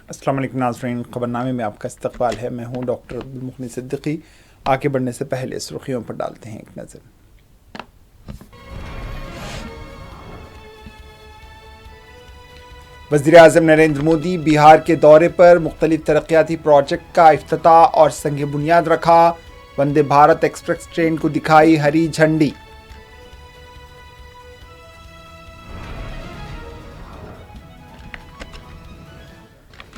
अस्सलाम वालेकुम नाज़रीन, ख़बरनामे में आपका इस्तक़बाल है। मैं हूं डॉक्टर अब्दुल मुग़नी सिद्दीकी। आगे बढ़ने से पहले सुर्खियों पर डालते हैं एक नज़र। वज़ीर-ए-आज़म नरेंद्र मोदी बिहार के दौरे पर मुख्तलिफ तरक्याती प्रोजेक्ट का इफ्तिताह और संग बुनियाद रखा। वंदे भारत एक्सप्रेस ट्रेन को दिखाई हरी झंडी।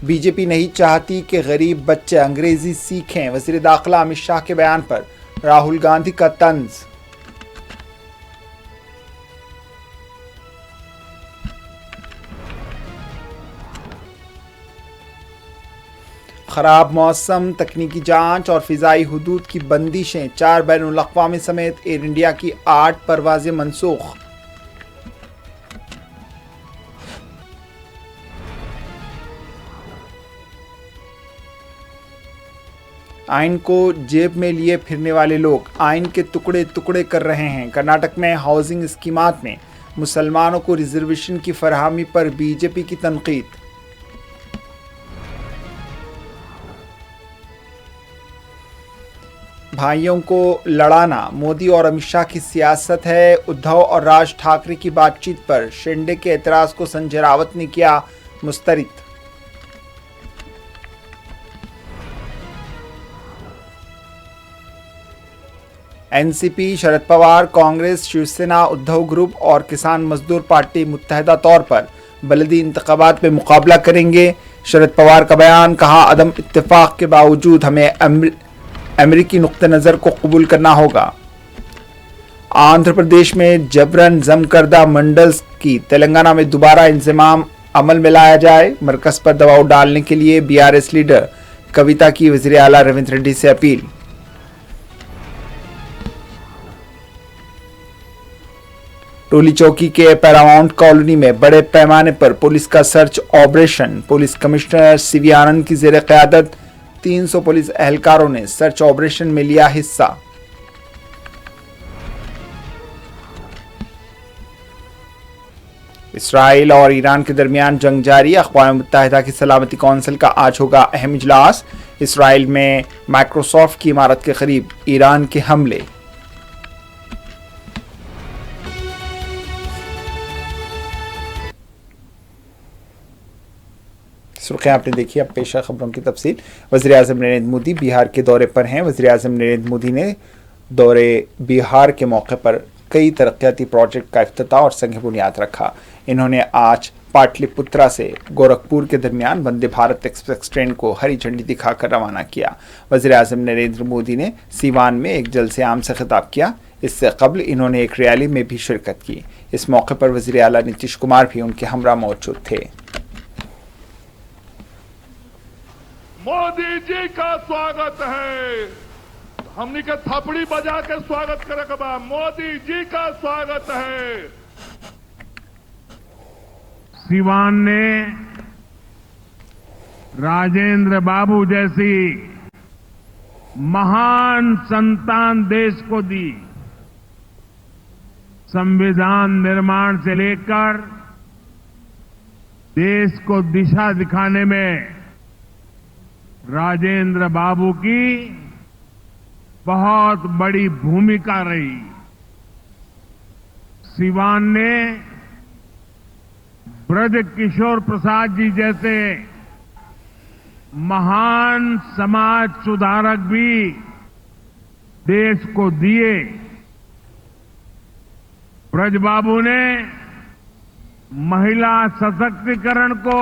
बीजेपी नहीं चाहती कि गरीब बच्चे अंग्रेजी सीखें। वज़ीर दाखिला अमित शाह के बयान पर राहुल गांधी का तंज। खराब मौसम, तकनीकी जांच और फ़िज़ाई हुदूद की बंदिशें। 4 बैनुल अक़वामी समेत एयर इंडिया की 8 परवाज़ें मनसूख। आइन को जेब में लिए फिरने वाले लोग आइन के टुकड़े टुकड़े कर रहे हैं। कर्नाटक में हाउसिंग स्कीमात में मुसलमानों को रिजर्वेशन की फरहमी पर बीजेपी की तनकीद। भाइयों को लड़ाना मोदी और अमित शाह की सियासत है। उद्धव और राज ठाकरे की बातचीत पर शिंदे के एतराज़ को संजय रावत ने किया मुस्तरद। एनसीपी, शरद पवार, कांग्रेस, शिवसेना, उद्धव ग्रुप और किसान मजदूर पार्टी मुत्तहदा तौर पर बलदी इंतखाबात में मुकाबला करेंगे। शरद पवार का बयान, कहा अदम इत्तेफाक के बावजूद हमें अमेरिकी नुक्ते नज़र को कबूल करना होगा। आंध्र प्रदेश में जबरन जम करदा मंडल्स की तेलंगाना में दोबारा इंतजाम अमल में लाया जाए। मरकज पर दबाव डालने के लिए बीआरएस लीडर कविता की वज़ीर आला रेवंत रेड्डी से अपील। टोली चौकी के पैरामाउंट कॉलोनी में बड़े पैमाने पर पुलिस का search operation. Police commissioner CV Anand की ज़ेर क़यादत 300 पुलिस एहलकारों ने सर्च ऑपरेशन में लिया हिस्सा। इसराइल और ईरान के दरमियान जंग जारी। अक़वाम मुत्तहिदा की सलामती कौंसिल का आज होगा अहम इजलास। इसराइल में माइक्रोसॉफ्ट की इमारत के करीब ईरान के हमले। सुर्खियां आपने देखी, अब पेशा खबरों की तफसील। वज़ीर-ए-आज़म नरेंद्र मोदी बिहार के दौरे पर हैं। वज़ीर-ए-आज़म नरेंद्र मोदी ने दौरे बिहार के मौके पर कई तरक्याती प्रोजेक्ट का इफ्तिताह और संग बुनियाद रखा। इन्होंने आज पाटलिपुत्रा से गोरखपुर के दरमियान वंदे भारत एक्सप्रेस ट्रेन को हरी झंडी दिखाकर रवाना किया। वज़ीर-ए-आज़म नरेंद्र मोदी ने सीवान में एक जलसे आम से खिताब किया। इससे कबल इन्होंने एक रैली में भी शिरकत की। इस मौके पर वज़ीर आला नीतीश कुमार भी उनके हमरा मौजूद थे। मोदी जी का स्वागत है। हमनी के थपड़ी बजा के स्वागत करे के बा। मोदी जी का स्वागत है। सिवान ने राजेंद्र बाबू जैसी महान संतान देश को दी। संविधान निर्माण से लेकर देश को दिशा दिखाने में राजेंद्र बाबू की बहुत बड़ी भूमिका रही। सिवान ने ब्रज किशोर प्रसाद जी जैसे महान समाज सुधारक भी देश को दिए। ब्रज बाबू ने महिला सशक्तिकरण को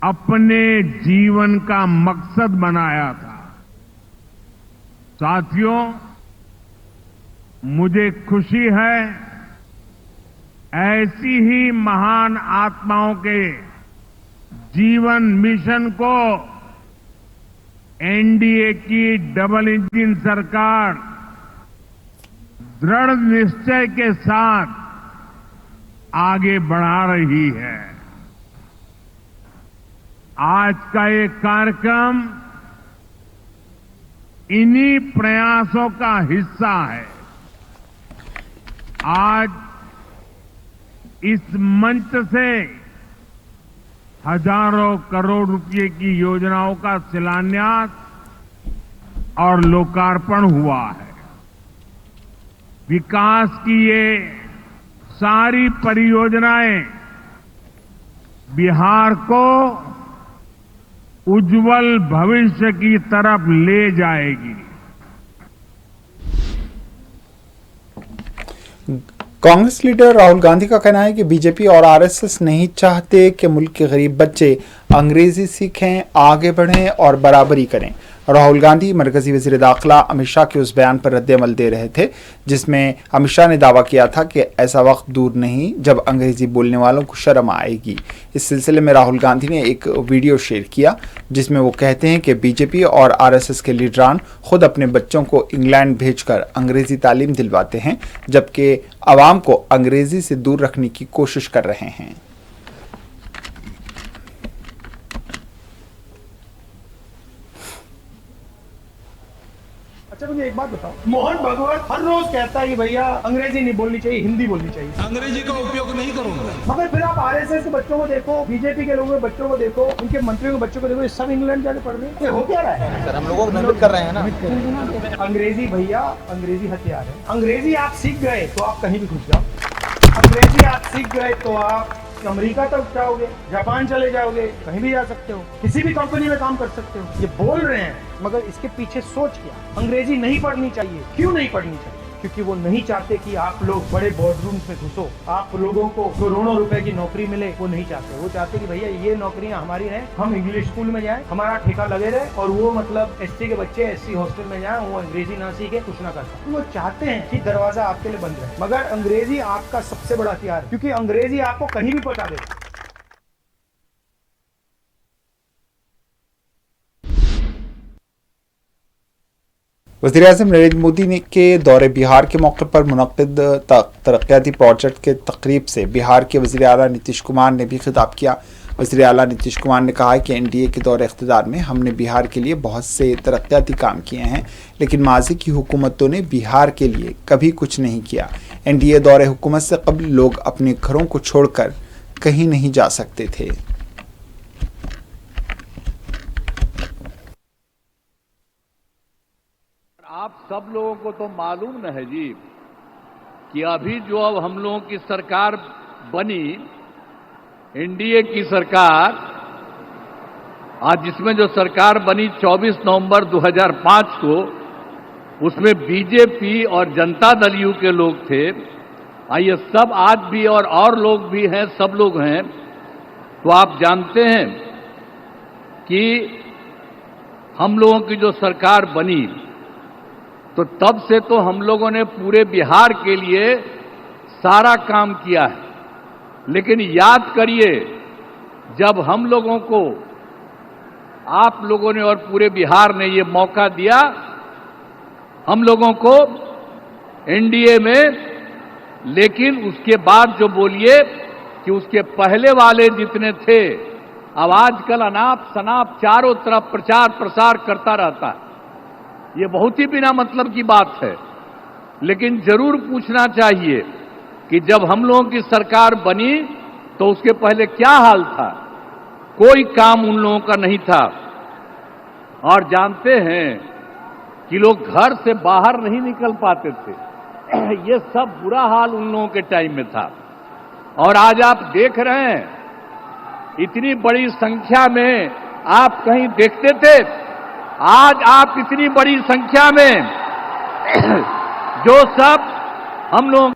अपने जीवन का मकसद बनाया था। साथियों, मुझे खुशी है ऐसी ही महान आत्माओं के जीवन मिशन को एनडीए की डबल इंजन सरकार दृढ़ निश्चय के साथ आगे बढ़ा रही है। आज का ये कार्यक्रम इन्हीं प्रयासों का हिस्सा है। आज इस मंच से हजारों करोड़ रुपए की योजनाओं का शिलान्यास और लोकार्पण हुआ है। विकास की ये सारी परियोजनाएं बिहार को उज्जवल भविष्य की तरफ ले जाएगी। कांग्रेस लीडर राहुल गांधी का कहना है कि बीजेपी और आरएसएस नहीं चाहते कि मुल्क के गरीब बच्चे अंग्रेजी सीखें, आगे बढ़ें और बराबरी करें। राहुल गांधी मरकजी वजीर दाखिला अमित शाह के उस बयान पर रद्द-ए-अमल दे रहे थे जिसमें अमित शाह ने दावा किया था कि ऐसा वक्त दूर नहीं जब अंग्रेजी बोलने वालों को शर्म आएगी। इस सिलसिले में राहुल गांधी ने एक वीडियो शेयर किया जिसमें वो कहते हैं कि बीजेपी और आरएसएस के लीडरान खुद अपने बच्चों को इंग्लैंड भेजकर अंग्रेजी तालीम दिलवाते हैं जबकि आवाम को अंग्रेजी से दूर रखने की कोशिश कर रहे हैं। अच्छा मुझे एक बात बताओ, मोहन भागवत हर रोज कहता है कि भैया अंग्रेजी नहीं बोलनी चाहिए, हिंदी बोलनी चाहिए। अंग्रेजी का उपयोग नहीं करूंगा। मगर फिर आप आरएसएस के बच्चों को देखो, बीजेपी के लोगों के बच्चों को देखो, उनके मंत्रियों के बच्चों को देखो, ये सब इंग्लैंड जाके पढ़ रहे हैं। हो क्या रहा है सर, हम लोगों को भ्रमित कर रहे हैं ना। अंग्रेजी भैया, अंग्रेजी हथियार है। अंग्रेजी आप सीख गए तो आप कहीं भी घुस जाओ। अंग्रेजी आप सीख गए तो आप अमेरिका तक जाओगे, जापान चले जाओगे, कहीं भी जा सकते हो, किसी भी कंपनी में काम कर सकते हो। ये बोल रहे हैं मगर इसके पीछे सोच क्या? अंग्रेजी नहीं पढ़नी चाहिए। क्यों नहीं पढ़नी चाहिए? क्योंकि वो नहीं चाहते कि आप लोग बड़े बोर्डरूम में घुसो, आप लोगों को करोड़ों रुपए की नौकरी मिले। वो नहीं चाहते। वो चाहते कि भैया ये नौकरियां हमारी हैं, हम इंग्लिश स्कूल में जाएं, हमारा ठेका लगे रहे और वो मतलब एससी के बच्चे एससी हॉस्टल में जाएं, वो अंग्रेजी ना सीखे, कुछ ना कर पाए। वो चाहते हैं कि दरवाजा आपके लिए बंद रहे। मगर अंग्रेजी आपका सबसे बड़ा हथियार है, क्योंकि अंग्रेजी आपको कहीं भी पहुंचा देगा। वज़ीर-ए-आज़म नरेंद्र मोदी ने के दौरे बिहार के मौके पर मुनक़्क़िद तरक्याती प्रोजेक्ट के तक़रीब से बिहार के वज़ीर आला नीतीश कुमार ने भी खिताब किया। वज़ीर आला नीतीश कुमार ने कहा कि एनडीए के दौरे इक़्तिदार में हमने बिहार के लिए बहुत से तरक्याती काम किए हैं, लेकिन माज़ी की हुकूमतों ने बिहार के लिए कभी कुछ नहीं किया। एनडीए दौरे हुकूमत से कबल लोग अपने घरों को छोड़कर कहीं नहीं जा सकते थे। आप सब लोगों को तो मालूम न है जी कि अभी जो अब हम लोगों की सरकार बनी, एनडीए की सरकार, आज जिसमें जो सरकार बनी 24 नवंबर 2005 को, उसमें बीजेपी और जनता दल यू के लोग थे। ये सब आज भी और लोग भी हैं, सब लोग हैं। तो आप जानते हैं कि हम लोगों की जो सरकार बनी तो तब से तो हम लोगों ने पूरे बिहार के लिए सारा काम किया है। लेकिन याद करिए, जब हम लोगों को आप लोगों ने और पूरे बिहार ने ये मौका दिया हम लोगों को एनडीए में, लेकिन उसके बाद जो बोलिए कि उसके पहले वाले जितने थे, अब आजकल अनाप शनाप चारों तरफ प्रचार प्रसार करता रहता है। ये बहुत ही बिना मतलब की बात है। लेकिन जरूर पूछना चाहिए कि जब हम लोगों की सरकार बनी तो उसके पहले क्या हाल था? कोई काम उन लोगों का नहीं था। और जानते हैं कि लोग घर से बाहर नहीं निकल पाते थे। ये सब बुरा हाल उन लोगों के टाइम में था। और आज आप देख रहे हैं, इतनी बड़ी संख्या में आप कहीं देखते थे? आज आप इतनी बड़ी संख्या में जो सब हम लोग।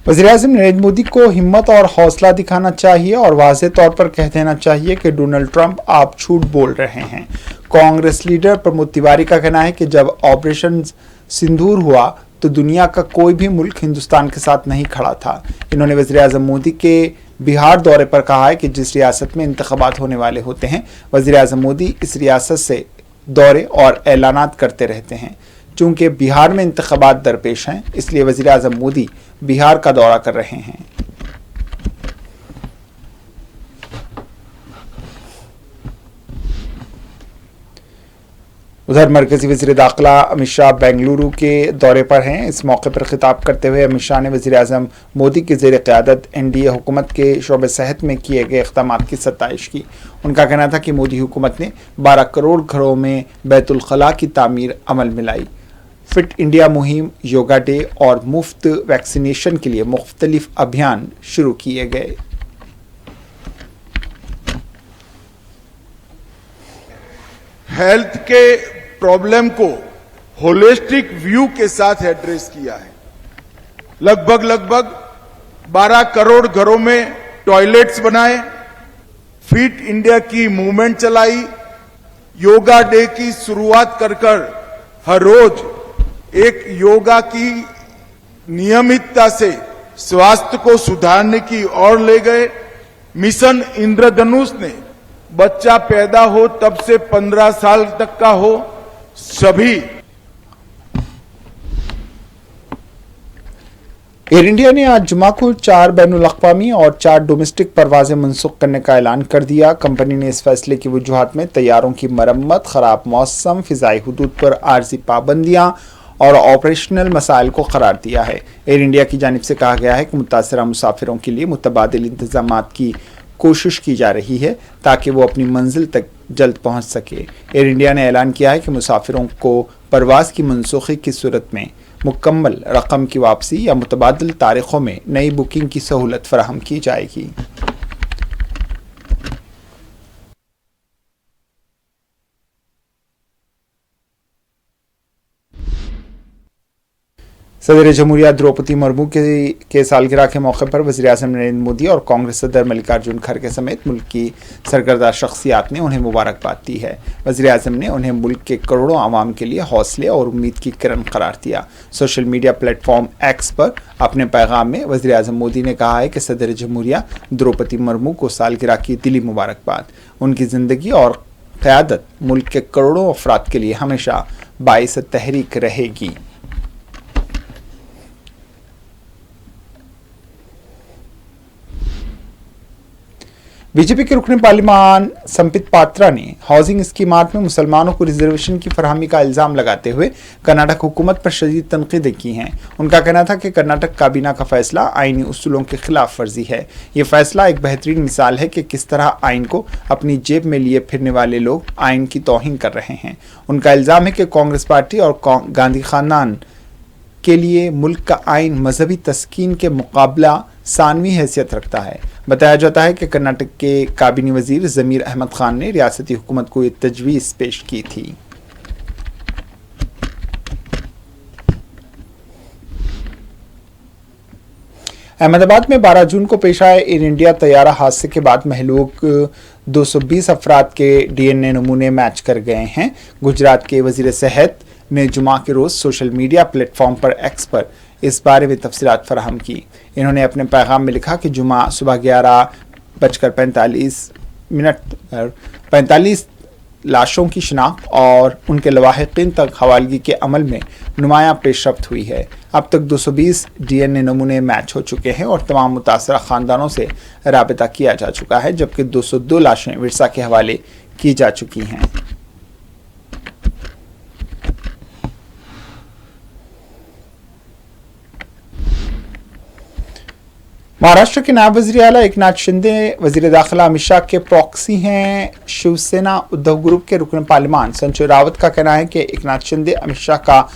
वज़ीर-ए-आज़म नरेंद्र मोदी को हिम्मत और हौसला दिखाना चाहिए और वाज़ेह तौर पर कह देना चाहिए कि डोनाल्ड ट्रंप आप झूठ बोल रहे हैं। कांग्रेस लीडर प्रमोद तिवारी का कहना है कि जब ऑपरेशन सिंदूर हुआ तो दुनिया का कोई भी मुल्क हिंदुस्तान के साथ नहीं खड़ा था। इन्होंने वज़ीर-ए-आज़म मोदी के बिहार दौरे पर कहा है कि जिस रियासत में इंतखाबात होने वाले होते हैं, वज़ीर-ए-आज़म मोदी इस रियासत से दौरे और ऐलानात करते रहते हैं। चूंकि बिहार में इंतखाबात दरपेश हैं, इसलिए वज़ीर-ए-आज़म मोदी बिहार का दौरा कर रहे हैं। उधर मरकजी वज़ीर दाखिला अमित शाह बेंगलुरु के दौरे पर हैं। इस मौके पर खिताब करते हुए अमित शाह ने वज़ीर आज़म मोदी की ज़ेर क़यादत एनडीए हुकूमत के शोबे सेहत में किए गए इक़दाम की सत्ताइश की। उनका कहना था कि मोदी हुकूमत ने 12 करोड़ घरों में बैतुल खला की तामीर अमल में लाई। फिट इंडिया मुहिम, योगा डे और मुफ्त वैक्सीनेशन के लिए मुख्तलिफ अभियान शुरू किए गए। हेल्थ के प्रॉब्लम को होलिस्टिक व्यू के साथ एड्रेस किया है। लगभग 12 करोड़ घरों में टॉयलेट्स बनाए, फिट इंडिया की मूवमेंट चलाई, योगा डे की शुरुआत कर हर रोज एक योगा की नियमितता से स्वास्थ्य को सुधारने की ओर ले गए। मिशन इंद्रधनुष ने बच्चा पैदा हो तब से 15 साल तक का हो सभी। एयर इंडिया ने आज जुमा को 4 बैनुल अक़वामी और 4 डोमेस्टिक परवाजें मनसूख करने का ऐलान कर दिया। कंपनी ने इस फैसले की वजूहात में तैयारों की मरम्मत, खराब मौसम, फिजाई हुदूद पर आर्जी पाबंदियां और ऑपरेशनल मसाइल को करार दिया है। एयर इंडिया की जानिब से कहा गया है कि मुतासरा मुसाफिरों के लिए मुतबादिल इंतजामात की कोशिश की जा रही है ताकि वो अपनी मंजिल तक जल्द पहुंच सके। एयर इंडिया ने ऐलान किया है कि मुसाफिरों को परवाज की मनसूखी की सूरत में मुकम्मल रकम की वापसी या मुतबादिल तारीखों में नई बुकिंग की सहूलत फराहम की जाएगी। सदर जमहूरिया द्रौपदी मुर्मू के सालगिरह के मौके पर वज़ीर आज़म नरेंद्र मोदी और कांग्रेस सदर मल्लिकार्जुन खड़गे समेत मुल्क की सरकर्दा शख्सियात ने उन्हें मुबारकबाद दी है। वज़ीर आज़म ने उन्हें मुल्क के करोड़ों आवाम के लिए हौसले और उम्मीद की किरण करार दिया। सोशल मीडिया प्लेटफॉर्म एक्स पर अपने पैगाम में वज़ीर आज़म मोदी ने कहा है कि सदर जमहूरिया द्रौपदी मुर्मू को सालगिरह की दिली मुबारकबाद। उनकी ज़िंदगी और क़यादत मुल्क के करोड़ों अफराद के लिए हमेशा बाइस तहरीक रहेगी। बीजेपी के रुकन पार्लिमान संबित पात्रा ने हाउसिंग स्कीमात में मुसलमानों को रिजर्वेशन की फरहमी का इल्जाम लगाते हुए कर्नाटक हुकूमत पर शदीद तनकीदें की हैं। उनका कहना था कि कर्नाटक काबीना का फैसला आईनी उसूलों के खिलाफ वर्जी है। ये फैसला एक बेहतरीन मिसाल है कि किस तरह आइन को अपनी जेब में लिए फिरने वाले लोग आइन की तौहीन कर रहे हैं। उनका इल्जाम है कि कांग्रेस पार्टी और गांधी खानदान के लिए मुल्क का आइन मजहबी तस्कीन के मुकाबला सानवी हैसियत रखता है। बताया जाता है कि कर्नाटक के काबीनी वजीर जमीर अहमद खान ने रियासती हुकूमत को ये तजवीज़ पेश की थी। अहमदाबाद में 12 जून को पेश आए एयर इंडिया तैयारा हादसे के बाद महलूक 220 अफराद के DNA नमूने मैच कर गए हैं। गुजरात के वजीर सेहत ने जुमा के रोज़ सोशल मीडिया प्लेटफॉर्म पर एक्स पर इस बारे में तफसीलात फराहम की। इन्होंने अपने पैगाम में लिखा कि जुमा सुबह 11:45 पर 45 लाशों की शिनाख्त और उनके लवाहिकीन तक हवालगी के अमल में नुमायां पेशरफ्त हुई है। अब तक 220 DNA नमूने मैच हो चुके हैं और तमाम मुतासरा ख़ानदानों से राबिता किया जा चुका है, जबकि 202 लाशें विरसा के हवाले की जा चुकी हैं। महाराष्ट्र के नायब वज़ीर आला एकनाथ शिंदे वज़ीर दाखिला अमित शाह के प्रॉक्सी हैं। शिवसेना उद्धव ग्रुप के रुकन पार्लिमान संजय रावत का कहना है कि एकनाथ शिंदे अमित शाह का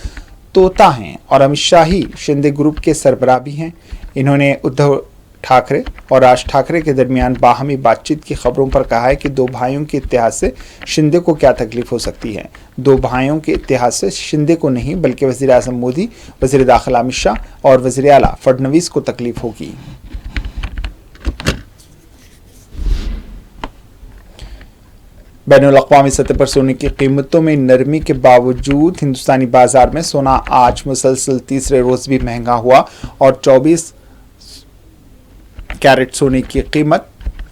तोता हैं और अमित शाह ही शिंदे ग्रुप के सरबराह भी हैं। इन्होंने उद्धव ठाकरे और राज ठाकरे के दरमियान बाहमी बातचीत की खबरों पर कहा है कि दो भाइयों के इत्तेहाद से शिंदे को क्या तकलीफ हो सकती है। दो भाइयों के इत्तेहाद से शिंदे को नहीं बल्कि वज़ीर आज़म मोदी, वज़ीर दाखिला अमित शाह और वज़ीर आला फडणवीस को तकलीफ होगी। बैनुल-अक़वामी सतह पर सोने की कीमतों में नरमी के बावजूद हिंदुस्तानी बाजार में सोना आज मुसलसल तीसरे रोज भी महंगा हुआ और 24 कैरेट सोने की कीमत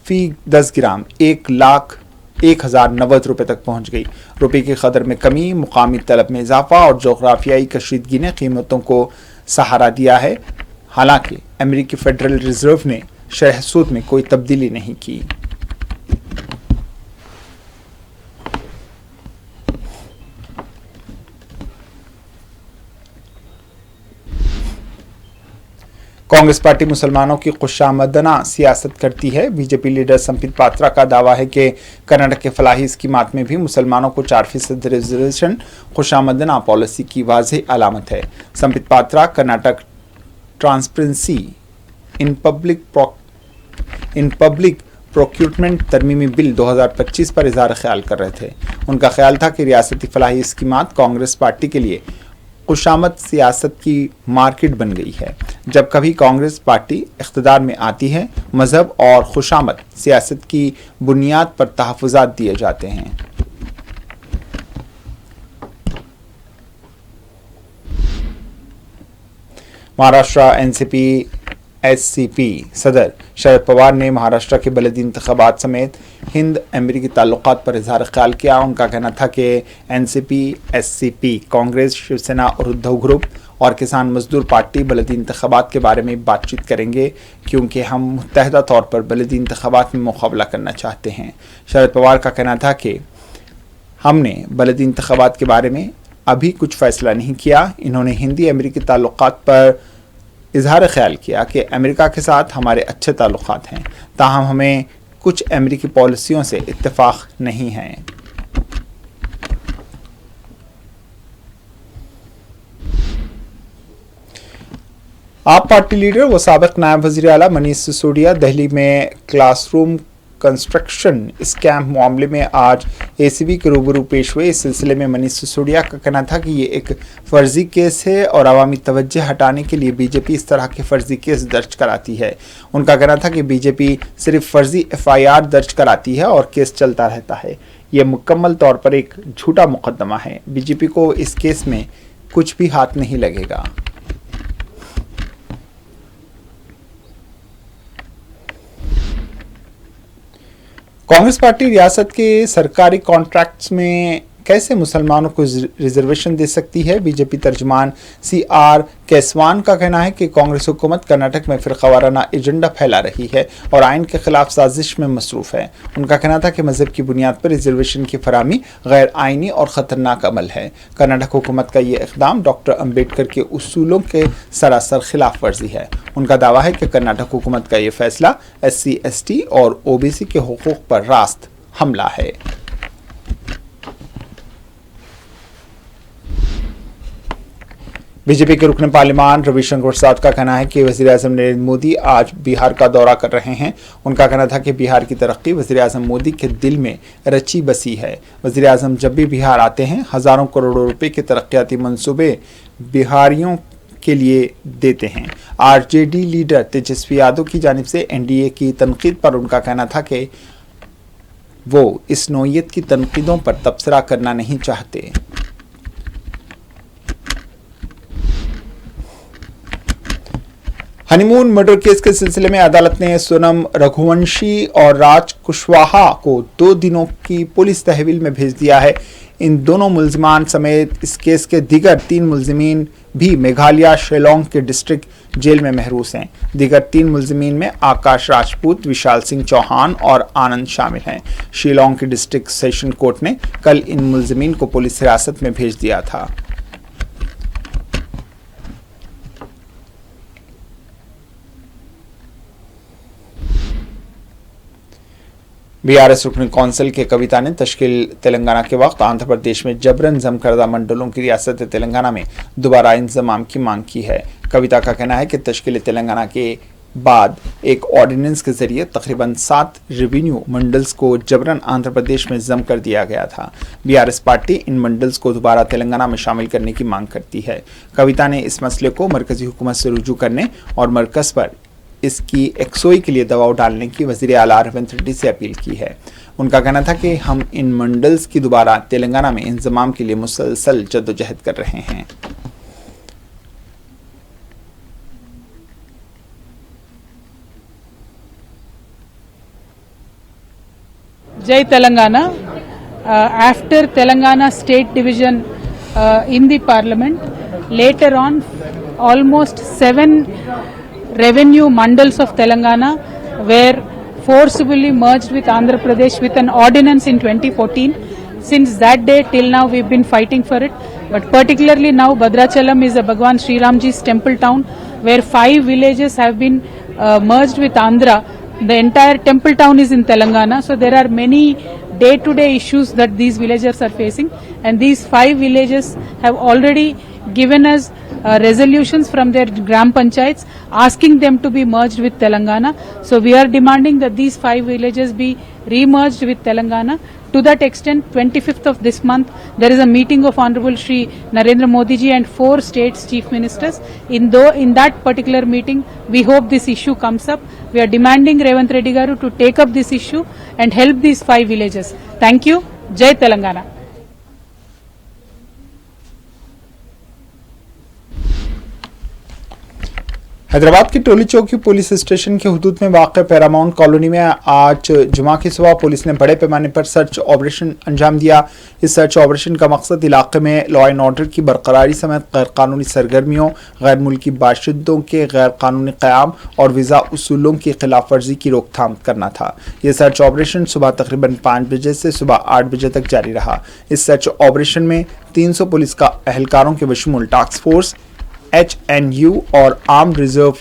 फी 10 ग्राम 1,01,090 रुपये तक पहुंच गई। रुपये की कदर में कमी, मुकामी तलब में इजाफा और जोग्राफियाई कशीदगी ने कीमतों को सहारा दिया है। हालांकि अमेरिकी फेडरल रिजर्व ने शरह सूद में कोई तब्दीली नहीं की। कांग्रेस पार्टी मुसलमानों की खुशामदना सियासत करती है। बीजेपी लीडर संबित पात्रा का दावा है कि कर्नाटक के फलाही स्कीमात में भी मुसलमानों को 4% रिजर्वेशन खुशामदना पॉलिसी की वाज़ेह अलामत है। Sambit Patra Karnataka transparency in public procurement तरमीमी बिल 2025 पर इजहार ख्याल कर रहे थे। उनका ख्याल था कि रियासती फलाही स्कीमात कांग्रेस पार्टी के लिए खुशामद सियासत की मार्केट बन गई है। जब कभी कांग्रेस पार्टी इख्तिदार में आती है, मजहब और खुशामद सियासत की बुनियाद पर तहफ़्फ़ुज़ात दिए जाते हैं। महाराष्ट्र एनसीपी एससीपी सदर शरद पवार ने महाराष्ट्र के बलदी इंतखाबात समेत हिंद अमेरिकी ताल्लुकात पर इजहार ख्याल किया। उनका कहना था कि एनसीपी एससीपी कांग्रेस, शिवसेना और उद्धव ग्रुप और किसान मजदूर पार्टी बलदी इंतखाबात के बारे में बातचीत करेंगे, क्योंकि हम मुत्तहदा तौर पर बलदी इंतखाबात में मुकाबला करना चाहते हैं। शरद पवार का कहना था कि हमने बलदी इंतखाबात के बारे में अभी कुछ फैसला नहीं किया। इन्होंने हिंदी अमेरिकी ताल्लुकात पर इजहार ख्याल किया कि अमेरिका के साथ हमारे अच्छे ताल्लुकात हैं, ताहम हमें कुछ अमेरिकी पॉलिसियों से इत्तेफाक नहीं है। आप पार्टी लीडर व साबिक नायब वज़ीर आला मनीष सिसोदिया दिल्ली में क्लासरूम कंस्ट्रक्शन स्कैम मामले में आज एसीबी के रूबरू पेश हुए। इस सिलसिले में मनीष सिसोदिया का कहना था कि ये एक फर्जी केस है और अवामी तवज्जो हटाने के लिए बीजेपी इस तरह के फर्जी केस दर्ज कराती है। उनका कहना था कि बीजेपी सिर्फ फर्जी एफआईआर दर्ज कराती है और केस चलता रहता है। यह मुकम्मल तौर पर एक झूठा मुकदमा है। बीजेपी को इस केस में कुछ भी हाथ नहीं लगेगा। कांग्रेस पार्टी रियासत के सरकारी कॉन्ट्रैक्ट्स में कैसे मुसलमानों को रिजर्वेशन दे सकती है? बीजेपी तर्जुमान CR केसवान का कहना है कि कांग्रेस हुकूमत कर्नाटक में फिरकावाराना एजेंडा फैला रही है और आइन के खिलाफ साजिश में मसरूफ है। उनका कहना था कि मजहब की बुनियाद पर रिजर्वेशन की फराहमी गैर आइनी और ख़तरनाक अमल है। कर्नाटक हुकूमत का ये इक़दाम डॉक्टर अम्बेडकर के उसूलों के सरासर खिलाफ वर्जी है। उनका दावा है कि कर्नाटक हुकूमत का ये फैसला SC ST और OBC के हुकूक पर रास्त हमला है। बीजेपी के रुकन पार्लिमान रविशंकर प्रसाद का कहना है कि वज़ीर-ए-आज़म नरेंद्र मोदी आज बिहार का दौरा कर रहे हैं। उनका कहना था कि बिहार की तरक्की वज़ीर-ए-आज़म मोदी के दिल में रची बसी है। वज़ीर-ए-आज़म जब भी बिहार आते हैं, हज़ारों करोड़ों रुपए के तरक्याती मंसूबे बिहारियों के लिए देते हैं। RJD लीडर तेजस्वी यादव की जानिब से NDA की तनकीद पर उनका कहना था कि वो इस नौयत की तनकीदों पर तबसरा करना नहीं चाहते। हनीमून मर्डर केस के सिलसिले में अदालत ने सोनम रघुवंशी और राज कुशवाहा को 2 दिनों की पुलिस तहवील में भेज दिया है। इन दोनों मुल्जिमान समेत इस केस के दीगर 3 मुल्जिमीन भी मेघालय शिलोंग के डिस्ट्रिक्ट जेल में महरूस हैं। दीगर 3 मुल्जिमीन में आकाश राजपूत, विशाल सिंह चौहान और आनंद शामिल हैं। शिलोंग के डिस्ट्रिक्ट सेशन कोर्ट ने कल इन मुल्जिमीन को पुलिस हिरासत में भेज दिया था। BRS रुकन कौंसिल के कविता ने तश्कील तेलंगाना के वक्त आंध्र प्रदेश में जबरन जम करदा मंडलों की रियासत तेलंगाना में दोबारा इंतजाम की मांग की है। कविता का कहना है कि तश्कील तेलंगाना के बाद एक ऑर्डिनेंस के जरिए तकरीबन 7 रेवेन्यू मंडल्स को जबरन आंध्र प्रदेश में जम कर दिया गया था। BRS पार्टी इन मंडल्स को दोबारा तेलंगाना में शामिल करने की मांग करती है। कविता ने इस मसले को मरकजी हुकूमत से रुजू करने और मरकज पर इसकी एक्सोई के लिए दबाव डालने की वज़ीर आला रेवंत रेड्डी से अपील की है। उनका कहना था कि हम इन मंडल्स की दोबारा तेलंगाना में इंतजाम के लिए मुसलसल जद्दोजहद कर रहे हैं। Jai Telangana. After Telangana state division in the parliament, later on almost 7 revenue mandals of Telangana were forcibly merged with Andhra Pradesh with an ordinance in 2014. Since that day till now we've been fighting for it. but particularly now Bhadrachalam is a Bhagwan Sri Ramji's temple town, where 5 villages have been merged with Andhra. The entire temple town is in Telangana, so there are many day-to-day issues that these villagers are facing, and these 5 villages have already given us resolutions from their Gram Panchayats asking them to be merged with Telangana. So we are demanding that these 5 villages be re-merged with Telangana. To that extent, 25th of this month, there is a meeting of Honorable Shri Narendra Modi ji and 4 states chief ministers. In that particular meeting, we hope this issue comes up. We are demanding Revanth Reddy Garu to take up this issue and help these 5 villages. Thank you. Jai Telangana. Hyderabad के टोली चौकी police station के हुदूद में वाक़ Paramount colony में आज जुमा की सुबह पुलिस ने बड़े पैमाने पर सर्च ऑपरेशन अंजाम दिया। इस सर्च ऑपरेशन का मकसद इलाके में लॉ एंड ऑर्डर की बरकरारी समेत गैरकानूनी सरगर्मियों, गैर मुल्की बाशिंदों के गैर कानूनी क़याम और वीज़ा उसूलों की खिलाफ वर्जी की रोकथाम करना था। यह सर्च ऑपरेशन सुबह तकरीबन 5 बजे से सुबह 8 बजे तक जारी रहा। इस सर्च ऑपरेशन में 300 पुलिस का एहलकारों के बशमूल टास्क फोर्स, HNU और आर्म रिजर्व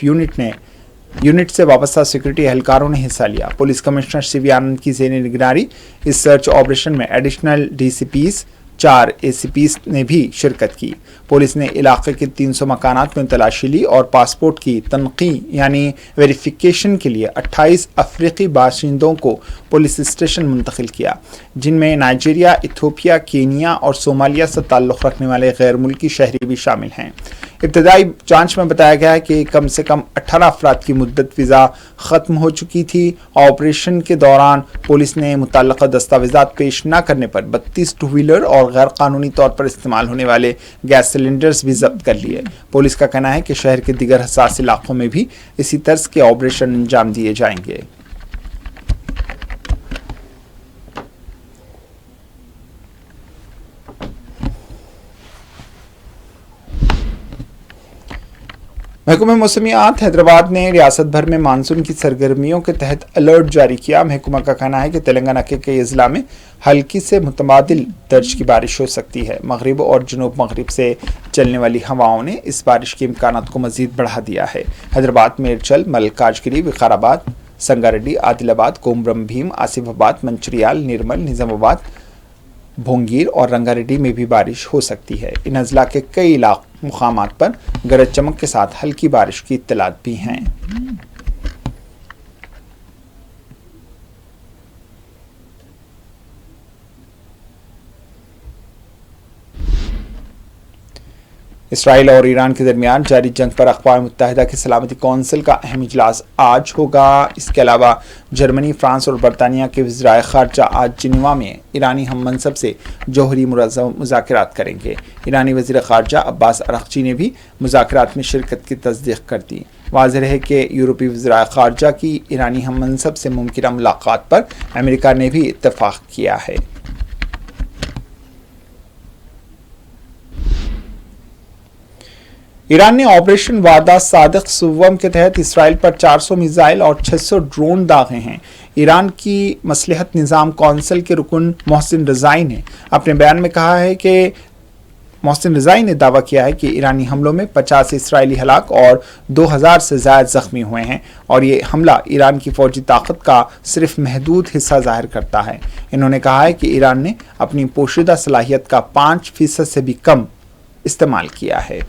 यूनिट से वाबस्ता सिक्योरिटी एहलकारों ने हिस्सा लिया। पुलिस कमिश्नर सीवी आनंद की ज़ेनी निगरानी इस सर्च ऑपरेशन में एडिशनल DCPs, 4 ACPs ने भी शिरकत की। पुलिस ने इलाके के 300 मकानात में तलाशी ली और पासपोर्ट की तनकी यानी वेरिफिकेशन के लिए 28 अफ्रीकी बाशिंदों को पुलिस स्टेशन मुंतकिल किया, जिनमें नाइजीरिया, इथियोपिया, केनिया और सोमालिया से ताल्लुक़ रखने वाले गैर मुल्की शहरी भी शामिल हैं। इब्तदाई जांच में बताया गया है कि कम से कम 18 अफराद की मुद्दत वीज़ा ख़त्म हो चुकी थी। ऑपरेशन के दौरान पुलिस ने मुतल्लक़ा दस्तावेज़ात पेश न करने पर 32 टू व्हीलर और गैर कानूनी तौर पर इस्तेमाल होने वाले गैस सिलेंडर्स भी जब्त कर लिए। पुलिस का कहना है कि शहर के दीगर हसास इलाकों में भी इसी तर्ज के ऑपरेशन अंजाम दिए जाएंगे। महकमा मौसमियात हैदराबाद ने रियासत भर में मानसून की सरगर्मियों के तहत अलर्ट जारी किया। महकमा का कहना है कि तेलंगाना के कई अजला में हल्की से मुतबादिल दर्ज की बारिश हो सकती है। मगरिब और जनूब मगरिब से चलने वाली हवाओं ने इस बारिश के इम्कानात को मजीद बढ़ा दिया है। हैदराबाद, मेरचल, मलकाजगिरी, विकाराबाद, संगारेड्डी, आदिलाबाद, कोमरम भीम, आसिफाबाद, मंचिरियाल, निर्मल, निजामाबाद, भोंगीर और रंगारेड्डी में भी बारिश हो सकती है। इन अजला के कई मुकामात पर गरज चमक के साथ हल्की बारिश की इत्तलात भी हैं। इसराइल और ईरान के दरमियान जारी जंग पर अक़वाम मुत्तहिदा की सलामती कौंसिल का अहम इजलास आज होगा। इसके अलावा जर्मनी, फ्रांस और बरतानिया के वज़ीराए ख़ारजा आज जिनेवा में ईरानी हम मनसब से जौहरी मुज़ाकरात करेंगे। ईरानी वज़ीर ख़ारजा अब्बास अरग़ची ने भी मुज़ाकरात में शिरकत की तस्दीक़ कर दी। वाज़ेह है कि यूरोपीय वज़ीराए ख़ारजा की ईरानी हम मनसब से मुमकिन मुलाक़ात पर अमेरिका ने भी इत्तफ़ाक़ किया है। ईरान ने ऑपरेशन वादा सादिक सुव्वम के तहत इसराइल पर 400 मिसाइल और 600 ड्रोन दागे हैं। ईरान की मसलहत निज़ाम कौंसिल के रुकन मोहसिन रज़ाई ने अपने बयान में कहा है कि मोहसिन रज़ाई ने दावा किया है कि ईरानी हमलों में 50 इसराइली हलाक और 2000 से ज़ायद ज़ख्मी हुए हैं और ये हमला ईरान की फ़ौजी ताकत का सिर्फ महदूद हिस्सा ज़ाहिर करता है। इन्होंने कहा है कि ईरान ने अपनी पोशीदा सलाहियत का 5% से भी कम इस्तेमाल किया है।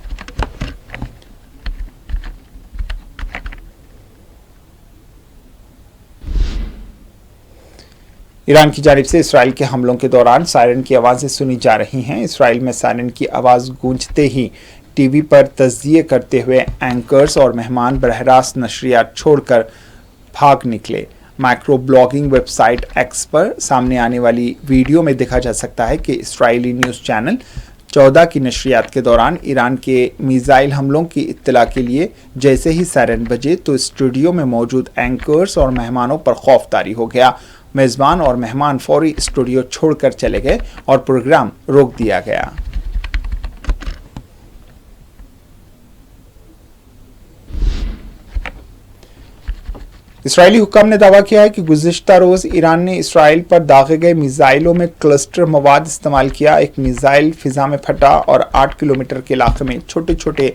ईरान की जानिब से इसराइल के हमलों के दौरान सायरन की आवाज़ें सुनी जा रही हैं। इसराइल में सायरन की आवाज़ गूंजते ही टीवी पर तज़किये करते हुए एंकर्स और मेहमान बरह रास्त नशरियात छोड़कर भाग निकले। माइक्रो ब्लॉगिंग वेबसाइट एक्स पर सामने आने वाली वीडियो में देखा जा सकता है कि इसराइली न्यूज़ चैनल 14 की नशरियात के दौरान ईरान के मिसाइल हमलों की इत्तला के लिए जैसे ही सायरन बजे तो स्टूडियो में मौजूद एंकर्स और मेहमानों पर खौफ तारी हो गया। मेज़बान और मेहमान फौरी स्टूडियो छोड़कर चले गए और प्रोग्राम रोक दिया गया। इसराइली हुक्म ने दावा किया है कि गुज़िश्ता रोज ईरान ने इसराइल पर दागे गए मिसाइलों में क्लस्टर मवाद इस्तेमाल किया। एक मिसाइल फिजा में फटा और 8 किलोमीटर के इलाके में छोटे छोटे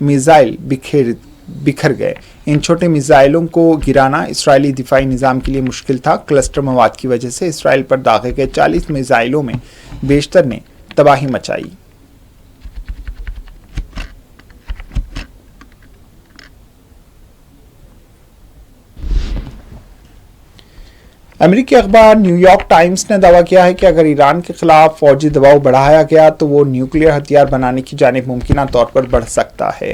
मिसाइल बिखर गए। इन छोटे मिसाइलों को गिराना इसराइली दिफाई निज़ाम के लिए मुश्किल था। क्लस्टर मवाद की वजह से इसराइल पर दागे गए 40 मिसाइलों में बेशतर ने तबाही मचाई। अमेरिकी अखबार न्यूयॉर्क टाइम्स ने दावा किया है कि अगर ईरान के खिलाफ फौजी दबाव बढ़ाया गया तो वो न्यूक्लियर हथियार बनाने की जानिब मुमकिन तौर पर बढ़ सकता है।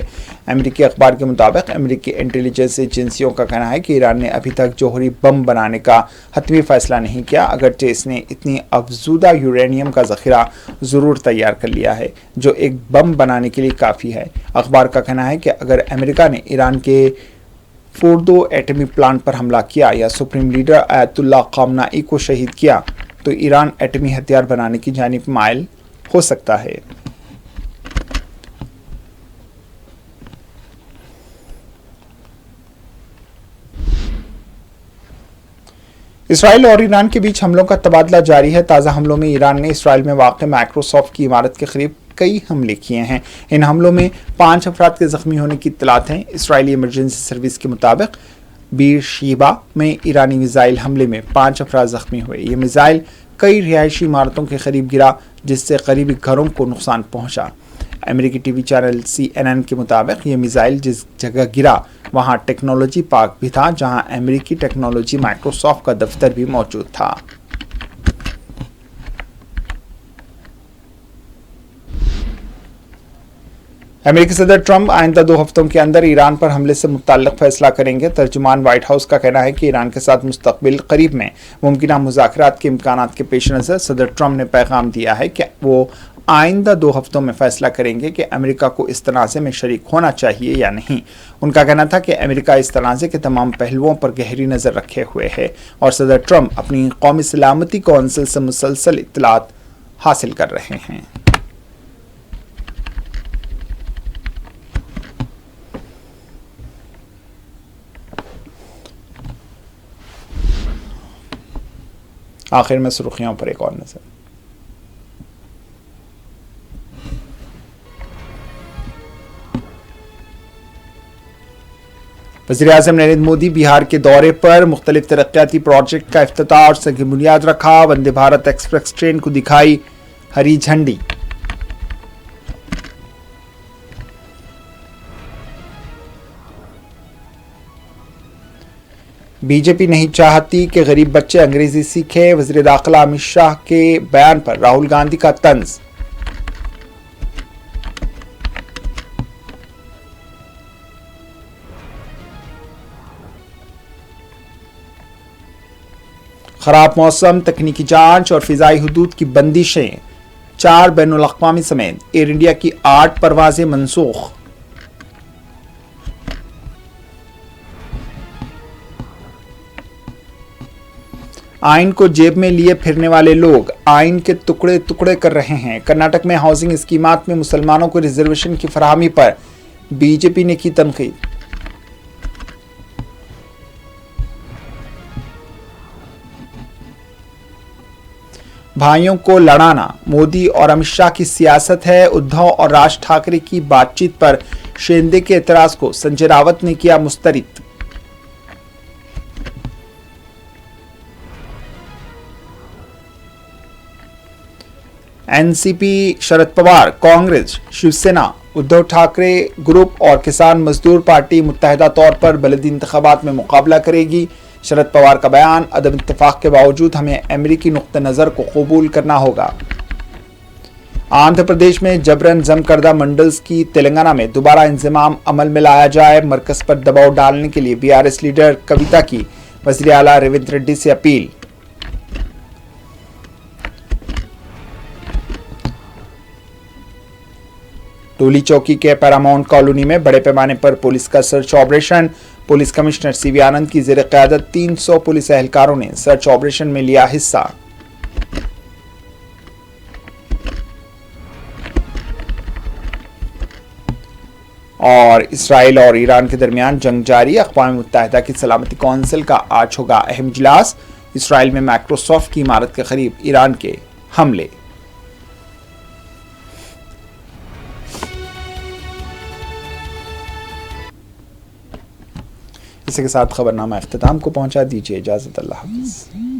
अमेरिकी अखबार के मुताबिक अमेरिकी इंटेलिजेंस एजेंसियों का कहना है कि ईरान ने अभी तक जौहरी बम बनाने का हतमी फैसला नहीं किया, अगरचे इसने इतनी अफजूदा यूरेनियम का जखीरा ज़रूर तैयार कर लिया है जो एक बम बनाने के लिए काफ़ी है। अखबार का कहना है कि अगर अमेरिका ने ईरान के फोर्दो एटमी प्लांट पर हमला किया या सुप्रीम लीडर आयतुल्लाह खामनाई को शहीद किया तो ईरान एटमी हथियार बनाने की जानिब माइल हो सकता है। इसराइल और ईरान के बीच हमलों का तबादला जारी है। ताज़ा हमलों में ईरान ने इसराइल में वाक़ माइक्रोसॉफ्ट की इमारत के करीब कई हमले किए हैं। इन हमलों में 5 अफराद के जख्मी होने की इत्तलात हैं। इसराइली इमरजेंसी सर्विस के मुताबिक बीरशीबा में ईरानी मिसाइल हमले में 5 अफराद जख्मी हुए। ये मिसाइल कई रिहायशी इमारतों के करीब गिरा जिससे करीबी घरों को नुकसान पहुंचा। अमेरिकी टीवी चैनल CNN के मुताबिक ये मिसाइल जिस जगह गिरा वहां टेक्नोलॉजी पार्क भी था जहां अमेरिकी टेक्नोलॉजी माइक्रोसॉफ्ट का दफ्तर भी मौजूद था। अमेरिकी सदर ट्रंप आइंदा 2 हफ्तों के अंदर ईरान पर हमले से मुताल्लिक फैसला करेंगे। तर्जुमान व्हाइट हाउस का कहना है कि ईरान के साथ मुस्तकबिल करीब में मुमकिन मुज़ाकरात के इम्कानात के पेश नज़र सदर ट्रंप ने पैगाम दिया है कि वो आइंदा 2 हफ्तों में फैसला करेंगे कि अमेरिका को इस तनाज़े में शरीक होना चाहिए या नहीं। उनका कहना था कि अमेरिका इस तनाज़े के तमाम पहलुओं पर गहरी नज़र रखे हुए है और सदर ट्रंप अपनी कौमी सलामती कौंसिल से मुसलसल इत्तलात हासिल कर रहे हैं। आखिर में सुर्खियों पर एक और नजर। वज़ीर-ए-आज़म नरेंद्र मोदी बिहार के दौरे पर मुख्तलिफ तरक्याती प्रोजेक्ट का इफ्तिताह और संग बुनियाद रखा। वंदे भारत एक्सप्रेस ट्रेन को दिखाई हरी झंडी। बीजेपी नहीं चाहती कि गरीब बच्चे अंग्रेजी सीखें। वज़ीर दाखिला अमित शाह के बयान पर राहुल गांधी का तंज। खराब मौसम, तकनीकी जांच और फिजाई हुदूद की बंदिशें, 4 बैनुल अक़वामी समेत एयर इंडिया की 8 परवाजें मनसूख। आइन को जेब में लिए फिरने वाले लोग आइन के टुकड़े टुकड़े कर रहे हैं। कर्नाटक में हाउसिंग स्कीमात में मुसलमानों को रिजर्वेशन की फराहमी पर बीजेपी ने की तनकीद। भाइयों को लड़ाना मोदी और अमित शाह की सियासत है। उद्धव और राज ठाकरे की बातचीत पर शिंदे के एतराज को संजय रावत ने किया मुस्तरिद। एनसीपी, शरद पवार, कांग्रेस, शिवसेना, उद्धव ठाकरे ग्रुप और किसान मजदूर पार्टी मुत्तहिदा तौर पर बलदी इंतखाबात में मुकाबला करेगी। शरद पवार का बयान, अदम इत्तेफाक के बावजूद हमें अमेरिकी नुक्ते नज़र को कबूल करना होगा। आंध्र प्रदेश में जबरन जम करदा मंडल्स की तेलंगाना में दोबारा इंजमाम अमल में लाया जाए। मरकज पर दबाव डालने के लिए बीआरएस लीडर कविता की वज़ीर आला रेवंत रेड्डी से अपील। टोली चौकी के पैरामाउंट कॉलोनी में बड़े पैमाने पर पुलिस का search operation. Police commissioner CV Anand की ज़ेर क़यादत 300 पुलिस एहलकारों ने सर्च ऑपरेशन में लिया हिस्सा। और इसराइल और ईरान के दरमियान जंग जारी। अक़वाम मुत्तहिदा की सलामती कौंसिल का आज होगा अहम इजलास। इसराइल में माइक्रोसॉफ्ट की इमारत के करीब ईरान के हमले। इसी के साथ खबरनामा इख्तिताम को पहुंचा। दीजिए इजाजत। अल्लाह हाफ़िज़।